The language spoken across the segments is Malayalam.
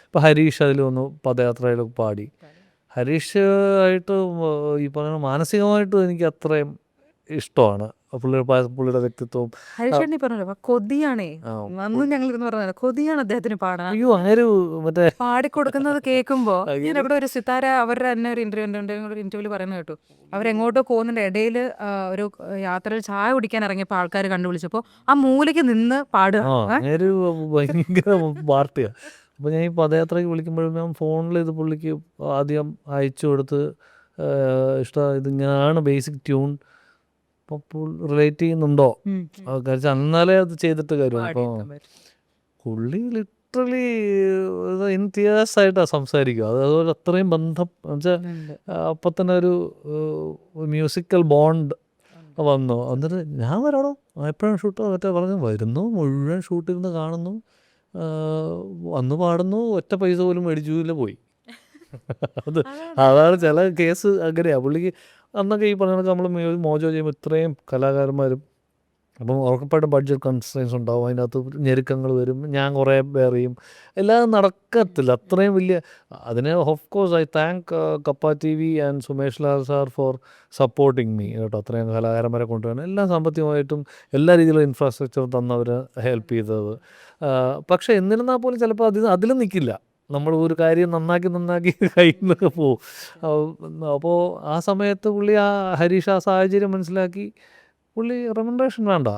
ഇപ്പോൾ ഹരീഷ് അതിൽ വന്നു പദയാത്രയിലൊക്കെ പാടി. ഹരീഷ് ആയിട്ട് ഈ പറയുന്ന മാനസികമായിട്ടും എനിക്ക് അത്രയും ഇഷ്ടമാണ് പുള്ളിയുടെ വ്യക്തിത്വവും. ഹരിശേട്ടൻ പറഞ്ഞല്ലോ കൊതിയാണേ, ആ, അന്നും ഞങ്ങൾ ഇരുന്ന് പറഞ്ഞല്ലോ കൊതിയാണ് അദ്ദേഹത്തിന് പാടാൻ. അയ്യോ അങ്ങനെ മറ്റേ പാടിക്കൊടുക്കുന്നത് കേൾക്കുമ്പോ ഞാൻ ഇവിടെ ഒരു സിത്താര അവരുടെ തന്നെ ഒരു ഇന്റർവ്യൂവിൽ പറയുന്നത് കേട്ടു. അവരെങ്ങോട്ടോ പോകുന്നതിന്റെ ഇടയിൽ ഒരു യാത്രയിൽ ചായ കുടിക്കാൻ ഇറങ്ങിയപ്പോൾ ആൾക്കാർ കണ്ടുപിടിച്ചപ്പോൾ ആ മൂലയ്ക്ക് നിന്ന് പാടുക. അങ്ങനെ ഭയങ്കര പാർട്ടിയാണ്. അപ്പോൾ ഞാൻ ഈ പദയാത്രയ്ക്ക് വിളിക്കുമ്പോഴും ഞാൻ ഫോണിൽ ഇത് പുള്ളിക്ക് ആദ്യം അയച്ചു കൊടുത്ത് ഇഷ്ടം ഇതിങ്ങനെയാണ് ബേസിക് ട്യൂൺ, അപ്പോൾ റിലേറ്റ് ചെയ്യുന്നുണ്ടോ കാര്യം എന്നാലേ അത് ചെയ്തിട്ട് കാര്യം. അപ്പോൾ പുള്ളി ലിറ്ററലി ഇൻ തിയേഴ്സായിട്ടാണ് സംസാരിക്കുക. അതുപോലെ അത്രയും ബന്ധം എന്നുവെച്ചാൽ അപ്പം തന്നെ ഒരു മ്യൂസിക്കൽ ബോണ്ട് വന്നു. എന്നിട്ട് ഞാൻ വരണോ എപ്പോഴാണ് ഷൂട്ടോ മറ്റേ പറഞ്ഞു വരുന്നു, മുഴുവൻ ഷൂട്ടിരുന്ന് കാണുന്നു, വന്ന് പാടുന്നു, ഒറ്റ പൈസ പോലും മേടിച്ചില്ല, പോയി. അതാണ് ചില കേസ് അങ്ങനെയാണ് പുള്ളിക്ക്. അന്നൊക്കെ ഈ പറഞ്ഞ നമ്മൾ മോജോ ചെയ്യുമ്പോൾ ഇത്രയും കലാകാരന്മാരും അപ്പം ഉറപ്പായിട്ടും ബഡ്ജറ്റ് കൺസ്ട്രെയിൻസ് ഉണ്ടാവും, അതിനകത്ത് ഞെരുക്കങ്ങൾ വരും, ഞാൻ കുറേ പേരെയും എല്ലാം നടക്കത്തില്ല അത്രയും വലിയ. അതിന് of course I thank Kappa TV and Sumesh Lal sir for supporting me കേട്ടോ. അത്രയും കലാകാരന്മാരെ കൊണ്ടുവരാൻ എല്ലാം സാമ്പത്തികമായിട്ടും എല്ലാ രീതിയിലും ഇൻഫ്രാസ്ട്രക്ചർ തന്നവർ ഹെൽപ്പ് ചെയ്തത്. പക്ഷേ എന്നിരുന്നാൽ പോലും ചിലപ്പോൾ അതിലും നിൽക്കില്ല. നമ്മൾ ഒരു കാര്യം നന്നാക്കി കയ്യിൽ നിന്നൊക്കെ പോവും. അപ്പോൾ ആ സമയത്ത് പുള്ളി ആ ഹരീഷ് ആ സാഹചര്യം മനസ്സിലാക്കി പുള്ളി റെമൻഡേഷൻ വേണ്ട,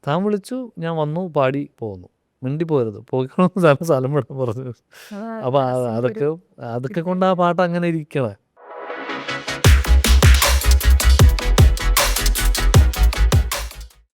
താൻ വിളിച്ചു, ഞാൻ വന്നു, പാടി പോകുന്നു, മിണ്ടി പോരുത്, പോയിക്കണമെന്ന് സ്ഥലം വിടാൻ പറഞ്ഞു. അപ്പോൾ അതൊക്കെ കൊണ്ട് ആ പാട്ട് അങ്ങനെ ഇരിക്കണേ.